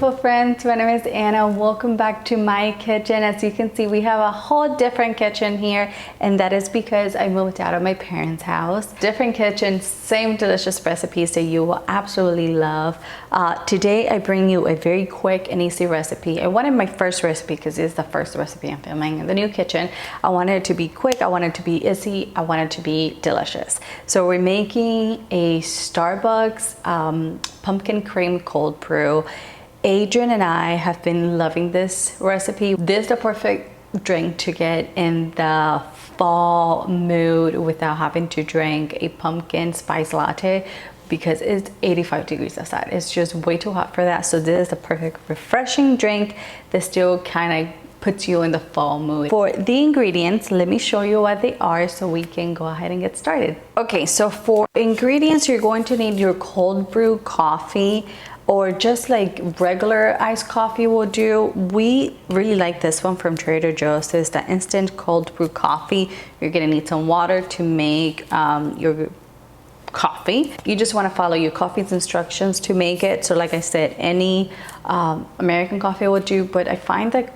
beautiful friends, my name is Anna. Welcome back to my kitchen. As you can see, we have a whole different kitchen here, and that is because I moved out of my parents' house. Different kitchen, same delicious recipes that you will absolutely love. Today I bring you a very quick and easy recipe. I wanted my first recipe, because it's the first recipe I'm filming in the new kitchen. I wanted it to be quick, I wanted it to be easy, I wanted it to be delicious. So we're making a Starbucks pumpkin cream cold brew. Adrian and I have been loving this recipe. This is the perfect drink to get in the fall mood without having to drink a pumpkin spice latte, because it's 85 degrees outside. It's just way too hot for that. So this is the perfect refreshing drink that still kind of puts you in the fall mood. For the ingredients, let me show you what they are so we can go ahead and get started. Okay, so for ingredients, you're going to need your cold brew coffee, or just like regular iced coffee will do. We really like this one from Trader Joe's. It's the instant cold brew coffee. You're gonna need some water to make your coffee. You just want to follow your coffee's instructions to make it. So like I said, any American coffee will do, but I find that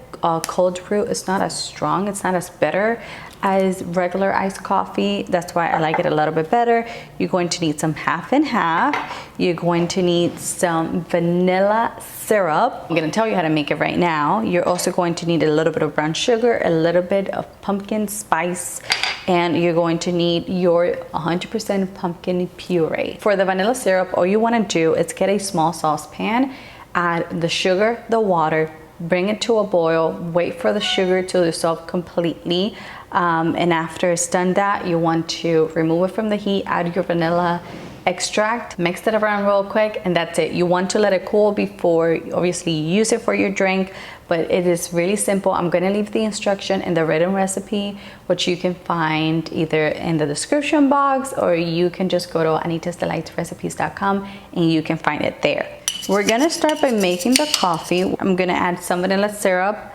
cold brew is not as strong, it's not as bitter as regular iced coffee. That's why I like it a little bit better. You're going to need some half and half. You're going to need some vanilla syrup. I'm gonna tell you how to make it right now. You're also going to need a little bit of brown sugar, a little bit of pumpkin spice, and you're going to need your 100% pumpkin puree. For the vanilla syrup, all you wanna do is get a small saucepan, add the sugar, the water, bring it to a boil, wait for the sugar to dissolve completely, and after it's done that, you want to remove it from the heat, add your vanilla extract, mix it around real quick, and that's it. You want to let it cool before obviously you use it for your drink, but it is really simple. I'm gonna leave the instruction in the written recipe, which you can find either in the description box, or you can just go to anitasdelightsrecipes.com and you can find it there. We're gonna start by making the coffee. I'm gonna add some vanilla syrup.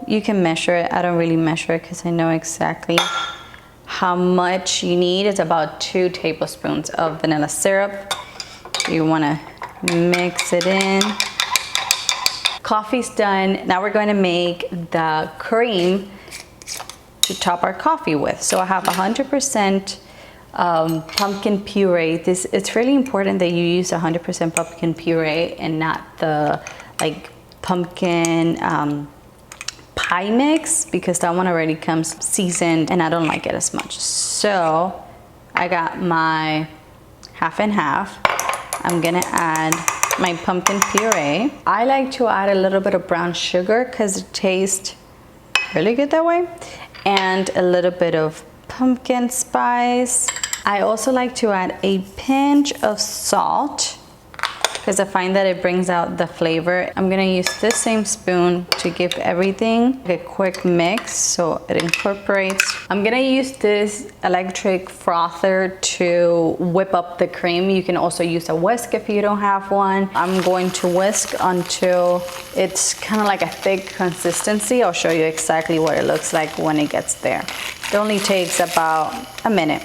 You can measure it. I don't really measure it because I know exactly how much you need. It's about 2 tablespoons of vanilla syrup. You wanna mix it in. Coffee's done. Now we're going to make the cream to top our coffee with. So I have 100% pumpkin puree. It's really important that you use 100% pumpkin puree and not the like pumpkin pie mix, because that one already comes seasoned and I don't like it as much. So I got my half and half. I'm gonna add my pumpkin puree. I like to add a little bit of brown sugar because it tastes really good that way, and a little bit of pumpkin spice. I also like to add a pinch of salt because I find that it brings out the flavor. I'm gonna use this same spoon to give everything a quick mix so it incorporates. I'm gonna use this electric frother to whip up the cream. You can also use a whisk if you don't have one. I'm going to whisk until it's kind of like a thick consistency. I'll show you exactly what it looks like when it gets there. It only takes about a minute.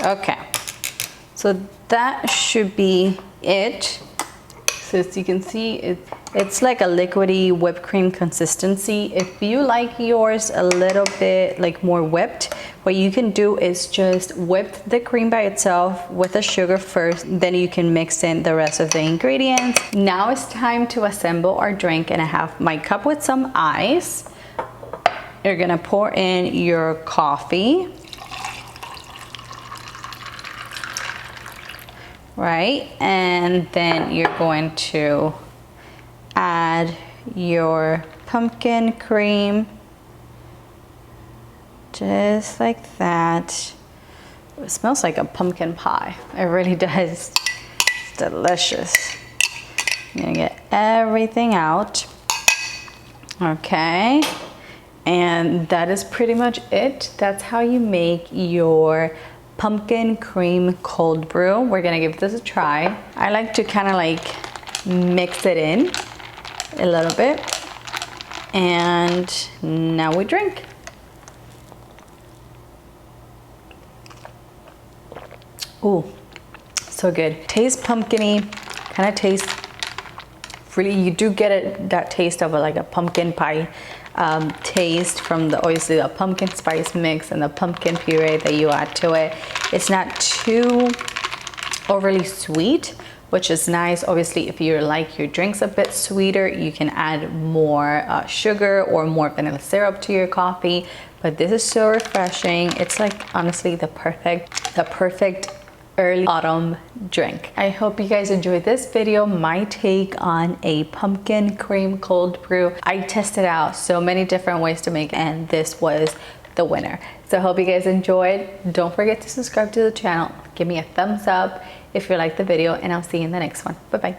Okay, so that should be it. So as you can see, it's like a liquidy whipped cream consistency. If you like yours a little bit like more whipped, what you can do is just whip the cream by itself with the sugar first, then you can mix in the rest of the ingredients. Now it's time to assemble our drink, and I have my cup with some ice. You're gonna pour in your coffee. Right, and then you're going to add your pumpkin cream, just like that. It smells like a pumpkin pie. It really does. It's delicious. I'm gonna get everything out. Okay, and that is pretty much it. That's how you make your pumpkin cream cold brew. We're gonna give this a try. I like to kind of like mix it in a little bit, and now we drink. Ooh, so good. Tastes pumpkiny, kind of tastes really, you do get that taste of like a pumpkin pie taste from the obviously the pumpkin spice mix and the pumpkin puree that you add to it. It's not too overly sweet, which is nice. Obviously, if you like your drinks a bit sweeter, you can add more sugar or more vanilla syrup to your coffee. But this is so refreshing. It's like honestly the perfect early autumn drink. I hope you guys enjoyed this video, my take on a pumpkin cream cold brew. I tested out so many different ways to make it, and this was the winner. So I hope you guys enjoyed. Don't forget to subscribe to the channel. Give me a thumbs up if you liked the video, and I'll see you in the next one. Bye bye.